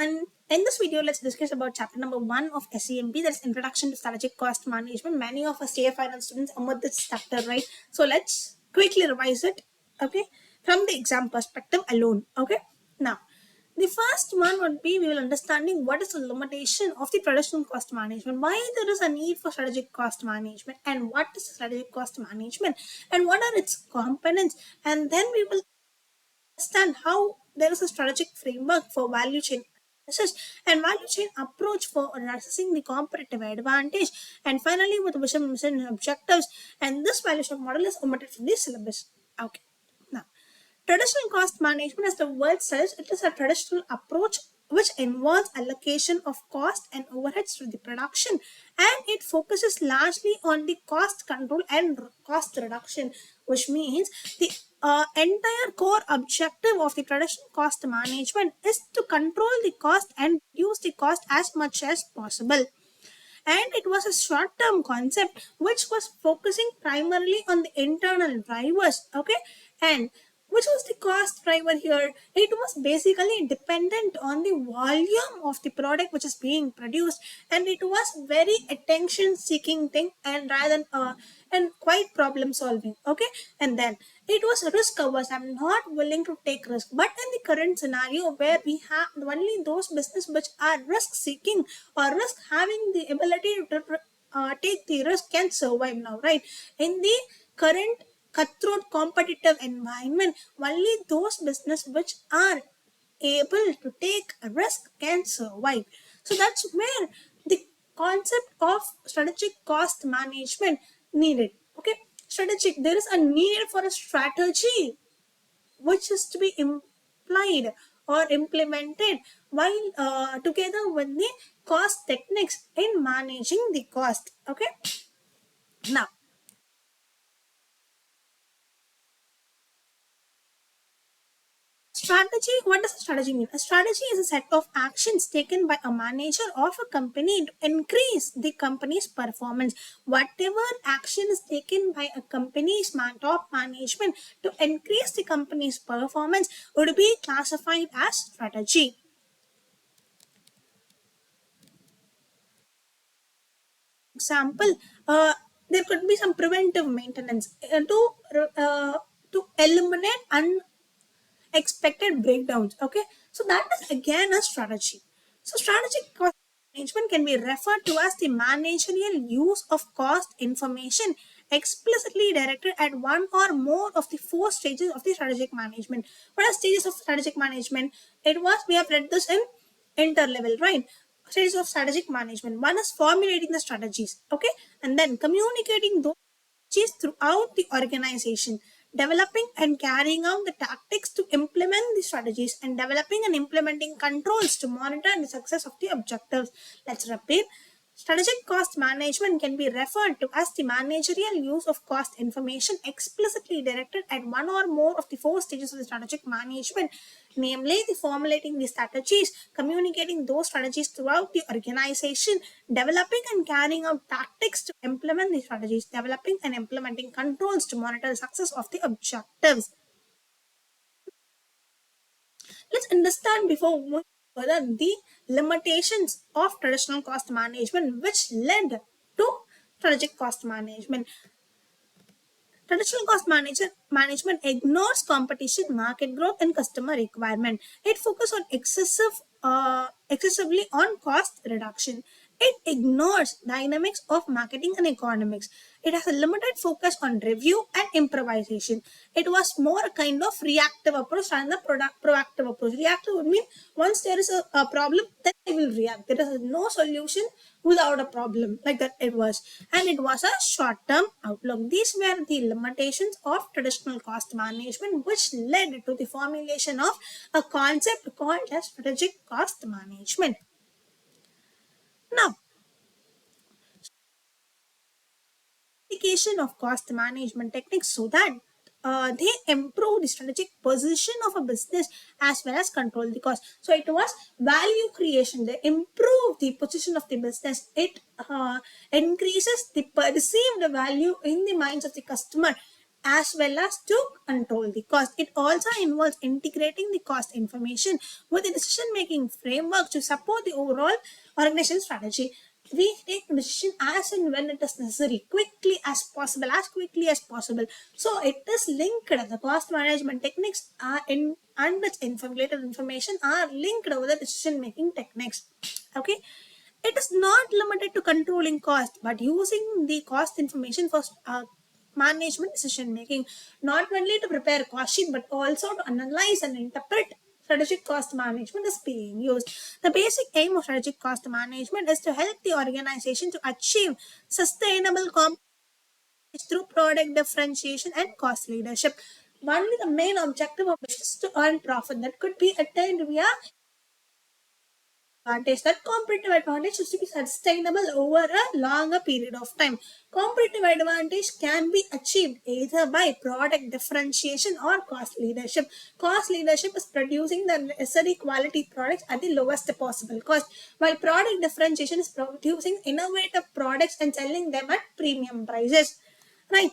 And in this video, let's discuss about chapter number 1 of SCMP, that's Introduction to Strategic Cost Management. Many of us CA Finance students omit this chapter, right? So let's quickly revise it, okay, from the exam perspective alone, okay? Now, the first one would be we will understanding what is the limitation of the traditional cost management, why there is a need for strategic cost management, and what is strategic cost management, and what are its components, and then we will understand how there is a strategic framework for value chain analysis and value chain approach for assessing the competitive advantage, and finally with vision, mission, and objectives. And this valuation model is omitted from the syllabus. Okay. Now, traditional cost management, as the word says, it is a traditional approach which involves allocation of cost and overheads to the production, and it focuses largely on the cost control and cost reduction, which means the entire core objective of the traditional cost management is to control the cost and reduce the cost as much as possible. And it was a short-term concept which was focusing primarily on the internal drivers, okay, and which was the cost driver here? It was basically dependent on the volume of the product which is being produced, and it was very attention seeking thing, and rather than and quite problem solving, okay. And then it was risk averse. I'm not willing to take risk, but in the current scenario where we have only those business which are risk seeking or risk having the ability to take the risk can survive now, right? In the current cutthroat competitive environment, only those business which are able to take a risk can survive. So that's where the concept of strategic cost management needed, okay. Strategic, there is a need for a strategy which is to be implied or implemented while together with the cost techniques in managing the cost, okay. Now, strategy, what does a strategy mean? A strategy is a set of actions taken by a manager of a company to increase the company's performance. Whatever action is taken by a company's top management to increase the company's performance would be classified as strategy. Example, there could be some preventive maintenance uh, to eliminate unexpected breakdowns, okay. So that is again a strategy. So strategic cost management can be referred to as the managerial use of cost information explicitly directed at one or more of the 4 stages of the strategic management. What are stages of strategic management? It was, we have read this in interlevel, right? Stages of strategic management. One is formulating the strategies, okay, and then communicating those strategies throughout the organization, developing and carrying out the tactics to implement the strategies, and developing and implementing controls to monitor the success of the objectives. Let's repeat. Strategic cost management can be referred to as the managerial use of cost information explicitly directed at one or more of the 4 stages of the strategic management, namely the formulating the strategies, communicating those strategies throughout the organization, developing and carrying out tactics to implement the strategies, developing and implementing controls to monitor the success of the objectives. Let's understand before moving further the limitations of traditional cost management which led to strategic cost management. Traditional cost management ignores competition, market growth, and customer requirement. It focuses on excessively on cost reduction. It ignores dynamics of marketing and economics. It has a limited focus on review and improvisation. It was more a kind of reactive approach than the proactive approach. Reactive would mean once there is a problem, then I will react. There is no solution without a problem, like that it was. And it was a short-term outlook. These were the limitations of traditional cost management which led to the formulation of a concept called as strategic cost management. Now, application of cost management techniques so that they improve the strategic position of a business as well as control the cost. So it was value creation. They improve the position of the business. It increases the perceived value in the minds of the customer. as well as to control the cost. It also involves integrating the cost information with the decision-making framework to support the overall organization strategy. We take decision as and when it is necessary, as quickly as possible. So it is linked. The cost management techniques are in and its related information are linked with the decision-making techniques. Okay. It is not limited to controlling cost, but using the cost information for management decision making, not only to prepare cost sheet, but also to analyze and interpret strategic cost management is being used. The basic aim of strategic cost management is to help the organization to achieve sustainable through product differentiation and cost leadership. Only the main objective of business is to earn profit that could be attained via advantage. That competitive advantage is to be sustainable over a longer period of time. Competitive advantage can be achieved either by product differentiation or cost leadership. Cost leadership is producing the necessary quality products at the lowest possible cost, while product differentiation is producing innovative products and selling them at premium prices. Right.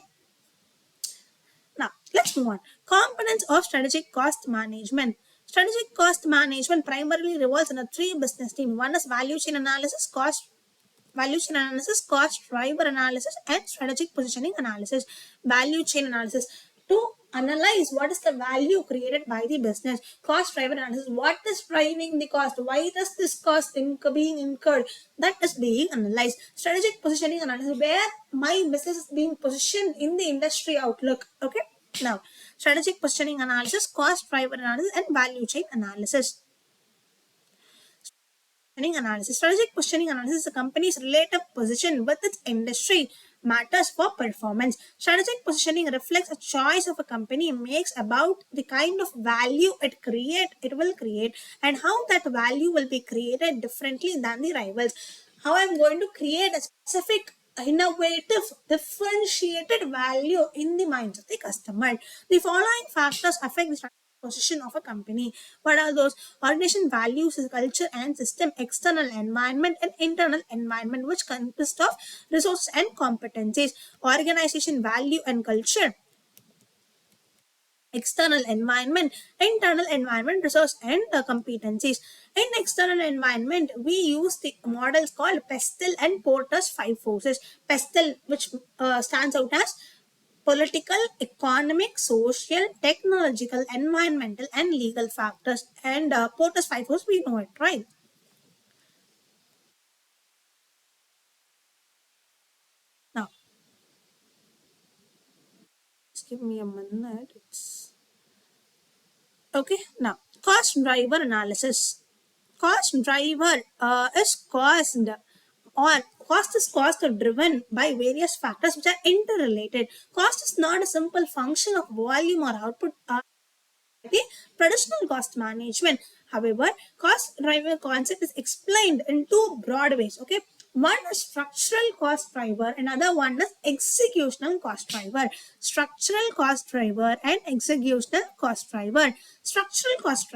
Now, let's move on. Components of strategic cost management. Strategic cost management primarily revolves in a three business team. One is value chain analysis, cost driver analysis, and strategic positioning analysis. Value chain analysis to analyze what is the value created by the business. Cost driver analysis, what is driving the cost, why does this cost being incurred, that is being analyzed. Strategic positioning analysis, where my business is being positioned in the industry outlook. Okay. Now, strategic positioning analysis, cost driver analysis, and value chain analysis. Analysis. Strategic positioning analysis is a company's relative position with its industry matters for performance. Strategic positioning reflects a choice of a company makes about the kind of value it will create, and how that value will be created differently than the rivals. How I'm going to create a specific innovative differentiated value in the minds of the customer. The following factors affect the position of a company. What are those? Organization values is culture and system, external environment and internal environment, which consist of resources and competencies. Organization value and culture, external environment, internal environment, resource and competencies. In external environment, we use the models called Pestel and Porter's five forces. Pestel, which stands out as political, economic, social, technological, environmental, and legal factors. And Porter's five forces, we know it, right? Now, just give me a minute. Okay. Now, cost driver analysis. Cost driver is caused or cost is caused or driven by various factors which are interrelated. Cost is not a simple function of volume or output. The traditional cost management. However, cost driver concept is explained in two broad ways. Okay, one is structural cost driver, another one is executional cost driver. Structural cost driver and executional cost driver. Structural cost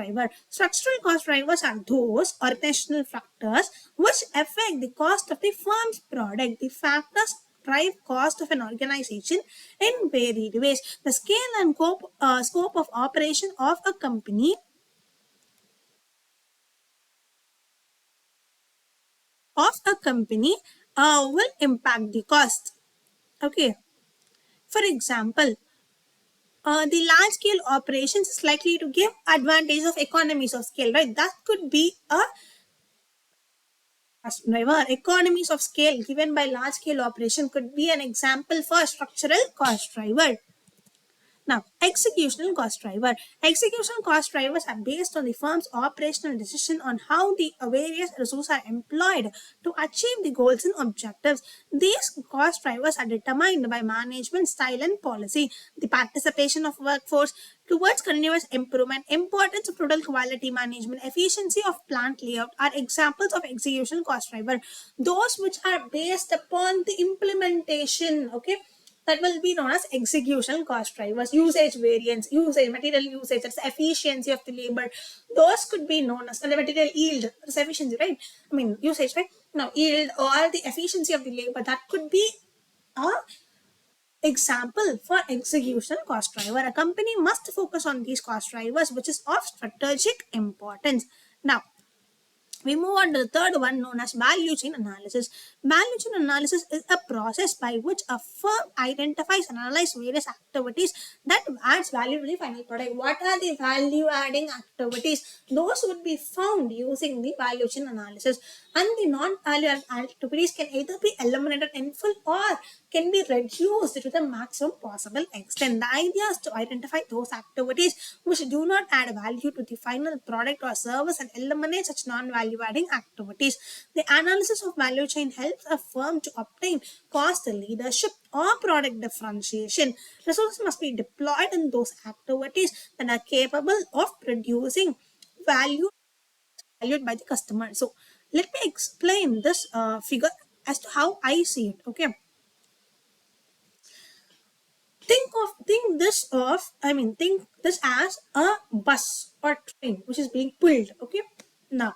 drivers are those organizational factors which affect the cost of the firm's product. The factors drive cost of an organization in varied ways. The scale and scope of operation of a company will impact the cost. Okay. For example, the large scale operations is likely to give advantage of economies of scale, right? That could be a cost driver. Economies of scale given by large scale operation could be an example for structural cost driver. Now, executional cost driver. Executional cost drivers are based on the firm's operational decision on how the various resources are employed to achieve the goals and objectives. These cost drivers are determined by management style and policy, the participation of workforce towards continuous improvement, importance of total quality management, efficiency of plant layout are examples of executional cost driver. Those which are based upon the implementation, okay, that will be known as executional cost drivers. Usage variance, material usage, that's efficiency of the labor. Those could be known as the material yield, that's efficiency, right? I mean, usage, right? Now, yield or the efficiency of the labor, that could be a Example for executional cost driver. A company must focus on these cost drivers, which is of strategic importance. Now, we move on to the third one, known as value chain analysis. Value chain analysis is a process by which a firm identifies and analyzes various activities that adds value to the final product. What are the value adding activities? Those would be found using the value chain analysis. And the non-value activities can either be eliminated in full or can be reduced to the maximum possible extent. The idea is to identify those activities which do not add value to the final product or service and eliminate such non-value adding activities. The analysis of value chain helps a firm to obtain cost leadership or product differentiation. Resources must be deployed in those activities that are capable of producing value valued by the customer. So let me explain this figure as to how I see it. Okay, think this as a bus or train which is being pulled. Okay, now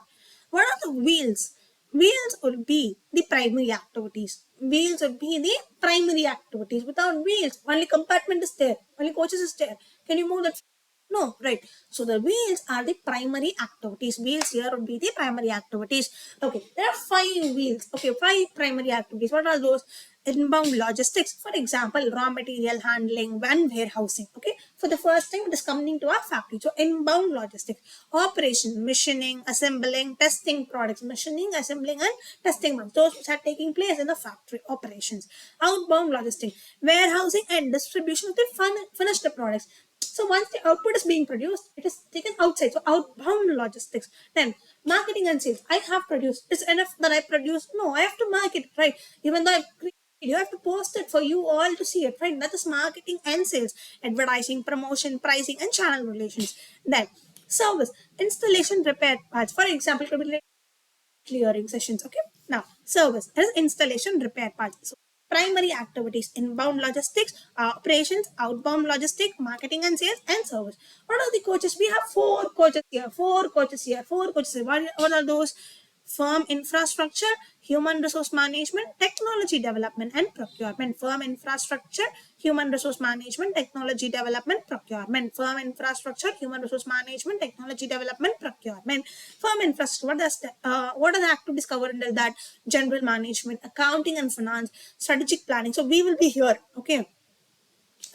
what are the wheels? Wheels would be the primary activities. Without wheels, only compartment is there, only coaches is there. Can you move that? No, right. So the wheels are the primary activities. Wheels here would be the primary activities. Okay, there are 5 wheels. Okay, 5 primary activities. What are those? Inbound logistics, for example, raw material handling and warehousing. Okay, for the first time it is coming to our factory. So inbound logistics, operation, machining, assembling, testing products, machining, assembling, and testing products. Those which are taking place in the factory operations. Outbound logistics, warehousing and distribution of the finished products. So once the output is being produced, it is taken outside. So outbound logistics. Then marketing and sales. I have produced. Is enough that I produce? No, I have to market, right? Even though I've created, you have to post it for you all to see it, right? That is marketing and sales, advertising, promotion, pricing, and channel relations. Then service, installation, repair parts. For example, could be clearing sessions. Okay, now service is installation, repair parts. So primary activities: inbound logistics, operations, outbound logistics, marketing and sales, and service. What are the coaches? We have 4 coaches here, 4 coaches here, 4 coaches here. What are those? Firm infrastructure, human resource management, technology development, and procurement. Firm infrastructure, human resource management, technology development, procurement. Firm infrastructure, human resource management, technology development, procurement. Firm infrastructure. What are the activities covered under that? General management, accounting and finance, strategic planning. So we will be here. Okay,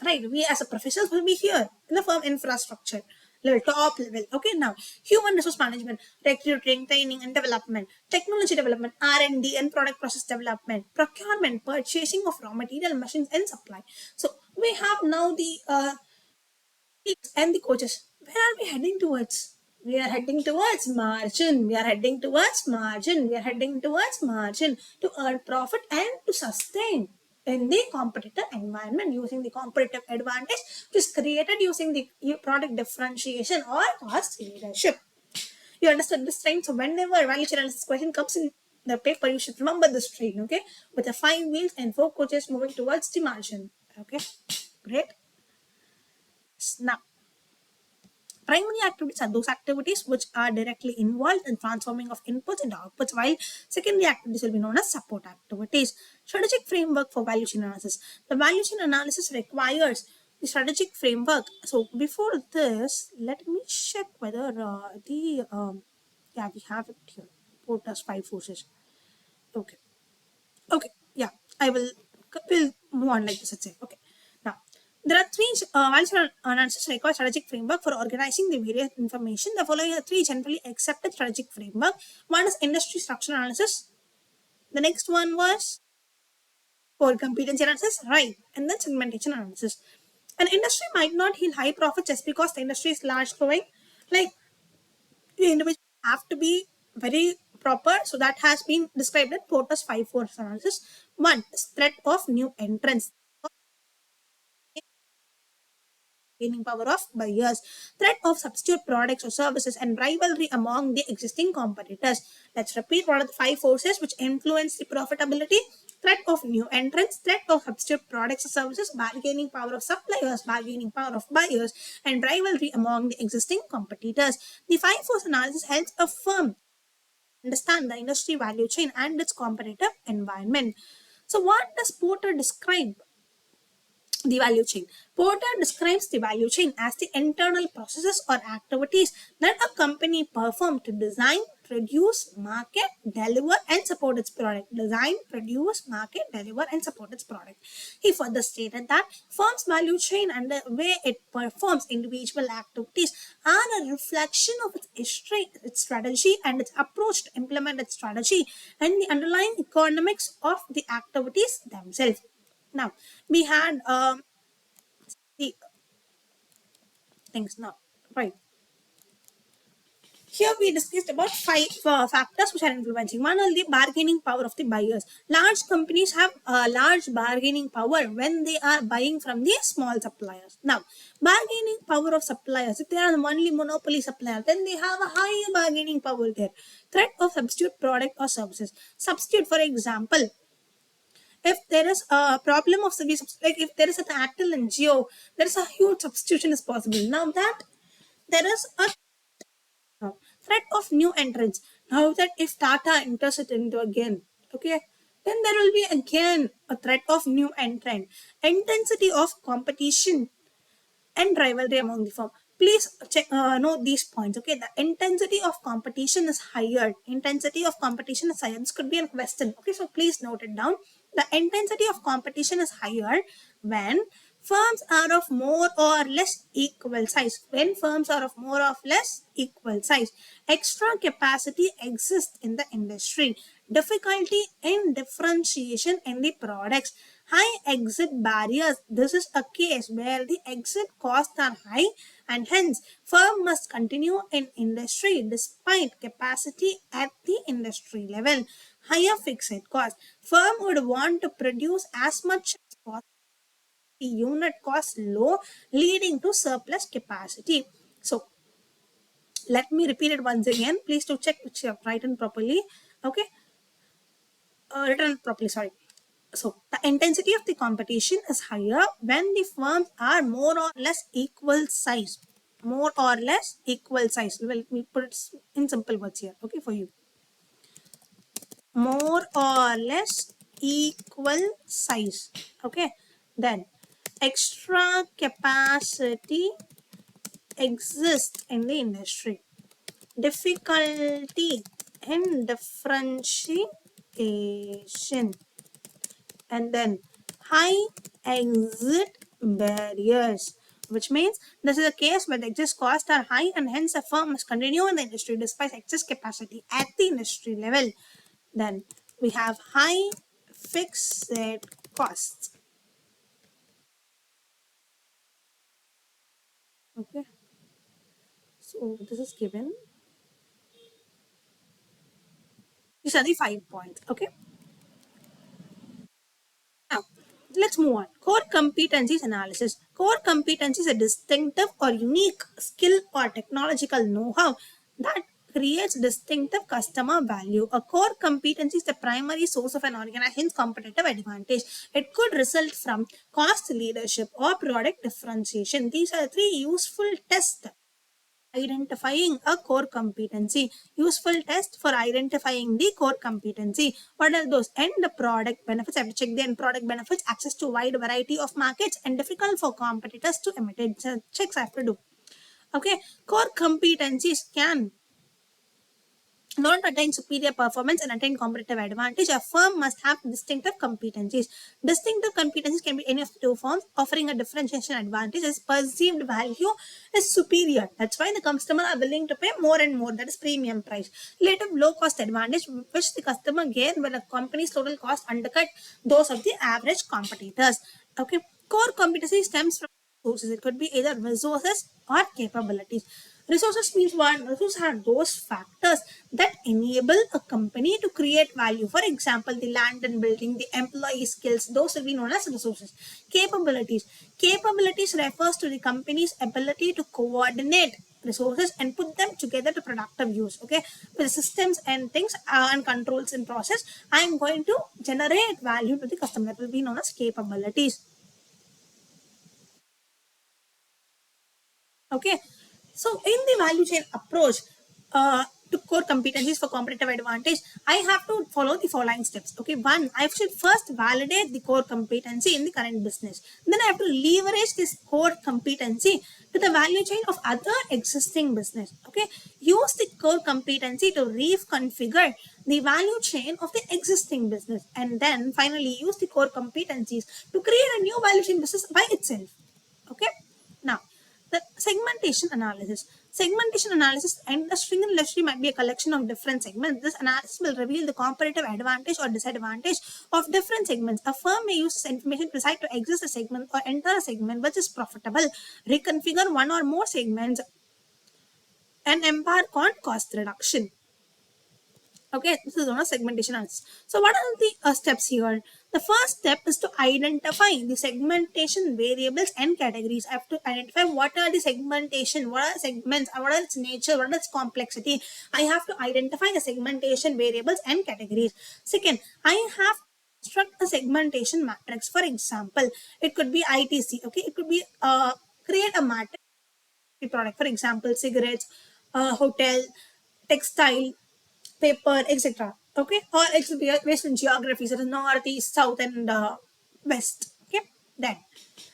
right? We as a professors will be here in the firm infrastructure level, top level. Okay, now human resource management, recruiting, training, and development, technology development, R&D, and product process development, procurement, purchasing of raw material, machines, and supply. So we have now the and the coaches. Where are we heading towards? We are heading towards margin. We are heading towards margin. We are heading towards margin to earn profit and to sustain in the competitive environment using the competitive advantage which is created using the product differentiation or cost leadership. You understand this train? So whenever value chain analysis question comes in the paper, you should remember this train, okay? With the 5 wheels and 4 coaches moving towards the margin. Okay, great. Now, primary activities are those activities which are directly involved in transforming of inputs into outputs, while secondary activities will be known as support activities. Strategic framework for value chain analysis. The value chain analysis requires the strategic framework. So before this, let me check whether yeah, we have it here. Porter's 5 forces. Okay. Okay, yeah, we'll move on like this. Let's say, okay. Now, there are 3 analysis requires strategic framework for organizing the various information. The following are 3 generally accepted strategic framework. One is industry structure analysis. The next one was core competency analysis, right? And then segmentation analysis. An industry might not yield high profit just because the industry is large growing. Like, the individual have to be very proper. So that has been described in Porter's 5 force analysis. One is threat of new entrants, gaining power of buyers, threat of substitute products or services, and rivalry among the existing competitors. Let's repeat what are the 5 forces which influence the profitability. Threat of new entrants, threat of substitute products or services, bargaining power of suppliers, bargaining power of buyers, and rivalry among the existing competitors. The 5 force analysis helps a firm understand the industry value chain and its competitive environment. So what does Porter describe? The value chain. Porter describes the value chain as the internal processes or activities that a company performs to design, produce, market, deliver, and support its product. Design, produce, market, deliver, and support its product. He further stated that firm's value chain and the way it performs individual activities are a reflection of its history, its strategy, and its approach to implement its strategy and the underlying economics of the activities themselves. Now, we had the things now, right? Here we discussed about five factors which are influencing. One is the bargaining power of the buyers. Large companies have a large bargaining power when they are buying from the small suppliers. Now, bargaining power of suppliers, if they are the only monopoly supplier, then they have a higher bargaining power there. Threat of substitute product or services. Substitute, for example, if there is a problem of service, like if there is an Airtel and Geo, there is a huge substitution is possible. Now that there is a threat of new entrants. Now that if Tata enters it into again, okay, then there will be again a threat of new entrant. Intensity of competition and rivalry among the firm. Please check, note these points. Okay, the intensity of competition is higher. Intensity of competition is higher. This could be a question. Okay, so please note it down. The intensity of competition is higher when firms are of more or less equal size. When firms are of more or less equal size, extra capacity exists in the industry. Difficulty in differentiation in the products. High exit barriers. This is a case where the exit costs are high and hence firm must continue in industry despite capacity at the industry level. Higher fixed cost. Firm would want to produce as much as possible. The unit cost low, leading to surplus capacity. So let me repeat it once again. Please to check which you have written properly. Okay, written properly. Sorry. So the intensity of the competition is higher when the firms are more or less equal size. More or less equal size. Well, we put it in simple words here. Okay, for you. More or less equal size. Okay, then extra capacity exists in the industry. Difficulty in differentiation, and then high exit barriers, which means this is a case where the exit costs are high and hence a firm must continue in the industry despite excess capacity at the industry level. Then we have high fixed costs. Okay, so this is given. These are the 5 points. Okay, now let's move on. Core competencies analysis. Core competency is a distinctive or unique skill or technological know-how that creates distinctive customer value. A core competency is the primary source of an organization's competitive advantage. It could result from cost leadership or product differentiation. These are three useful tests identifying a core competency. Useful test for identifying the core competency. What are those? End product benefits. I have to check the end product benefits. Access to wide variety of markets and difficult for competitors to imitate. So checks I have to do. Okay, core competencies can not attain superior performance and attain competitive advantage, a firm must have distinctive competencies. Distinctive competencies can be any of the two forms. Offering a differentiation advantage as perceived value is superior. That's why the customer are willing to pay more and more. That is premium price. Relative low cost advantage, which the customer gain when a company's total cost undercut those of the average competitors. Okay, core competency stems from sources. It could be either resources or capabilities. Resources means what? Resources are those factors that enable a company to create value. For example, the land and building, the employee skills, those will be known as resources. Capabilities. Capabilities refers to the company's ability to coordinate resources and put them together to productive use. Okay, with systems and things and controls in process, I am going to generate value to the customer. That will be known as capabilities. Okay, so in the value chain approach, to core competencies for competitive advantage, I have to follow the following steps. Okay, one, I should first validate the core competency in the current business. Then I have to leverage this core competency to the value chain of other existing business. Okay, use the core competency to reconfigure the value chain of the existing business, and then finally use the core competencies to create a new value chain business by itself. Okay, now the segmentation analysis. Segmentation analysis, industry might be a collection of different segments. This analysis will reveal the competitive advantage or disadvantage of different segments. A firm may use this information to decide to exit a segment or enter a segment which is profitable, reconfigure one or more segments, and embark on cost reduction. Okay, this is one of segmentation analysis. So what are the steps here? The first step is to identify the segmentation variables and categories. I have to identify what are the segmentation, what are segments, what are its nature, what is its complexity. I have to identify the segmentation variables and categories. Second, I have construct a segmentation matrix. For example, it could be ITC. Okay, it could be create a matrix product. For example, cigarettes, hotel, textile, paper, etc. Okay, or it should be based on geography, such as north, east, south, and west. Okay, then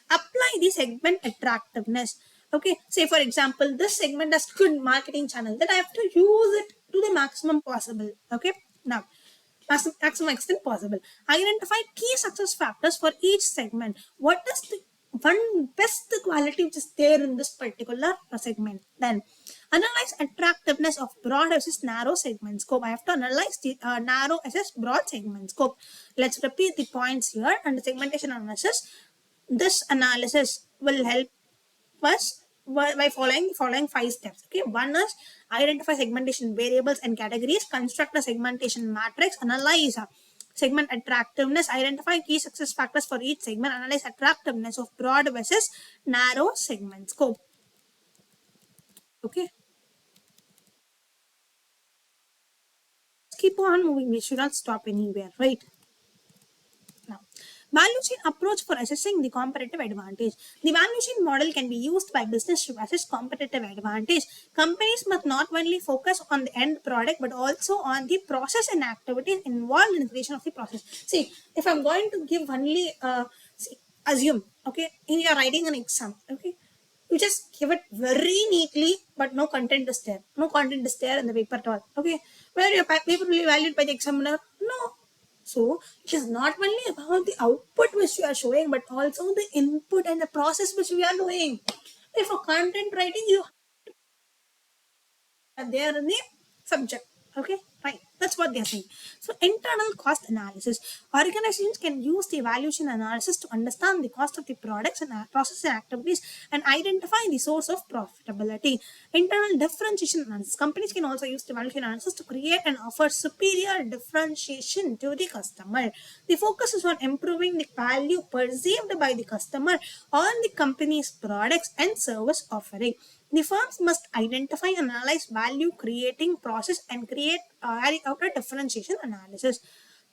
apply the segment attractiveness. Okay, say for example, this segment has good marketing channel, then I have to use it to the maximum possible. Okay, now maximum extent possible. Identify key success factors for each segment. What is the one best quality which is there in this particular segment? Then analyze attractiveness of broad versus narrow segment scope. I have to analyze the narrow versus broad segment scope. Let's repeat the points here and the segmentation analysis. This analysis will help us by following 5 steps. Okay, one is identify segmentation variables and categories, construct a segmentation matrix, analyze segment attractiveness, identify key success factors for each segment, analyze attractiveness of broad versus narrow segment scope. Okay, let's keep on moving. We should not stop anywhere, right? Now, value chain approach for assessing the competitive advantage. The value chain model can be used by business to assess competitive advantage. Companies must not only focus on the end product but also on the process and activities involved in the creation of the process. See, if I'm going to give only, assume, okay, in your writing an exam, okay, you just give it very neatly, but no content is there. No content is there in the paper at all. Okay, whether your paper will be valued by the examiner? No. So it is not only about the output which you are showing, but also the input and the process which we are doing. If for content writing, you are there in the subject. Okay, fine. That's what they're saying. So internal cost analysis. Organizations can use the evaluation analysis to understand the cost of the products and process and activities and identify the source of profitability. Internal differentiation analysis. Companies can also use the evaluation analysis to create and offer superior differentiation to the customer. The focus is on improving the value perceived by the customer on the company's products and service offering. The firms must identify and analyze value creating process and create out a differentiation analysis.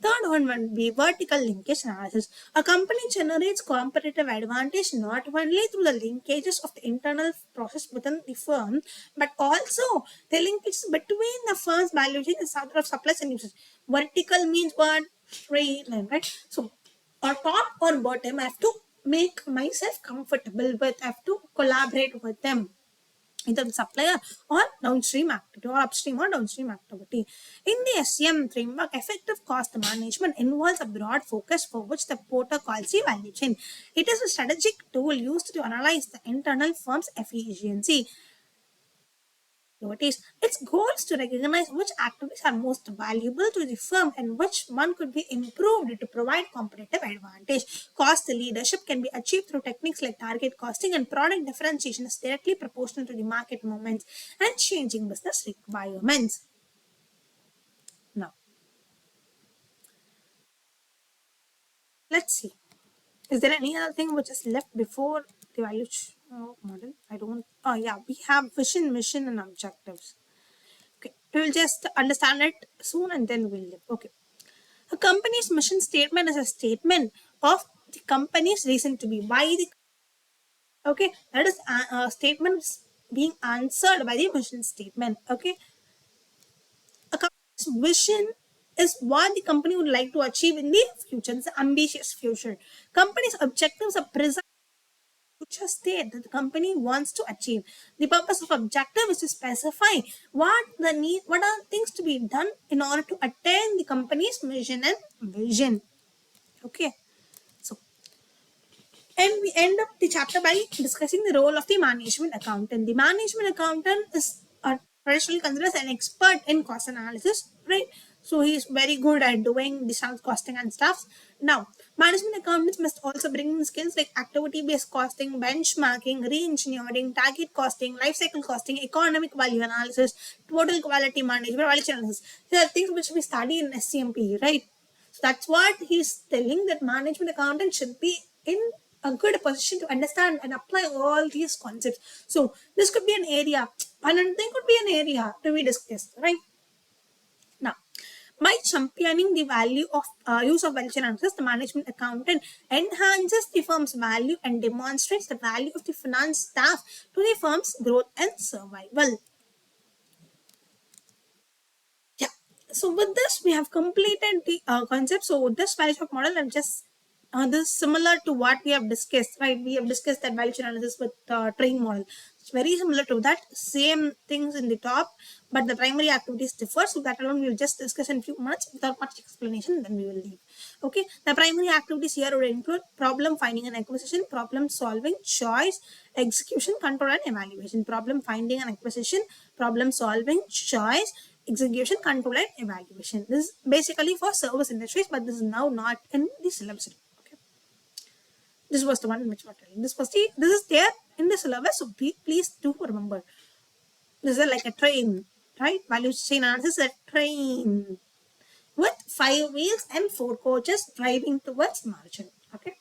Third one would be vertical linkage analysis. A company generates competitive advantage not only through the linkages of the internal process within the firm, but also the linkage between the firm's value chain and other of suppliers and users. Vertical means what? Straight line, right? So, or top or bottom, I have to make myself comfortable with, I have to collaborate with them, either the supplier or downstream activity or upstream or downstream activity. In the SCM framework, effective cost management involves a broad focus for which the porter calls the value chain. It is a strategic tool used to analyze the internal firm's efficiency. Notice its goal is to recognize which activities are most valuable to the firm and which one could be improved to provide competitive advantage. Cost leadership can be achieved through techniques like target costing, and product differentiation is directly proportional to the market movements and changing business requirements. Now, let's see. Is there any other thing which is left before the value model? I don't. Oh, yeah, we have vision, mission, and objectives. Okay, we will just understand it soon and then we'll live. Okay. A company's mission statement is a statement of the company's reason to be. Why the, okay, that is a statement being answered by the mission statement. Okay. its vision is what the company would like to achieve in the future. It's an ambitious future. Company's objectives are precise future state that the company wants to achieve. The purpose of objective is to specify what are things to be done in order to attain the company's mission and vision. Okay. So, and we end up the chapter by discussing the role of the management accountant. The management accountant is traditionally considered as an expert in cost analysis, right? So he's very good at doing the sales costing and stuff. Now, management accountants must also bring in skills like activity-based costing, benchmarking, re-engineering, target costing, life cycle costing, economic value analysis, total quality management, value chain analysis. These are things which we study in SCMPE, right? So that's what he's telling, that management accountant should be in a good position to understand and apply all these concepts. So this could be an area, another thing could be an area to be discussed, right? Now, by championing the value of use of value chain analysis, the management accountant enhances the firm's value and demonstrates the value of the finance staff to the firm's growth and survival. Yeah. So with this, we have completed the concept. So this value shock model, and just this is similar to what we have discussed, right? We have discussed that value chain analysis with train model. It's very similar to that. Same things in the top, but the primary activities differ. So that alone we will just discuss in a few minutes without much explanation. Then we will leave. Okay. The primary activities here would include problem finding and acquisition, problem solving, choice, execution, control, and evaluation. Problem finding and acquisition, problem solving, choice, execution, control, and evaluation. This is basically for service industries, but this is now not in the syllabus. Okay. This was the one which was telling. This is there in the syllabus, so please do remember. This is like a train, right? Value chain analysis is a train with 5 wheels and 4 coaches driving towards margin. Okay.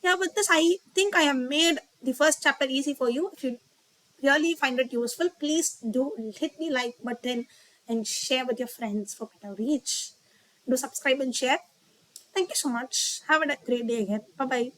Yeah, with this, I think I have made the first chapter easy for you. If you really find it useful, please do hit the like button and share with your friends for better reach. Do subscribe and share. Thank you so much. Have a great day again. Bye bye.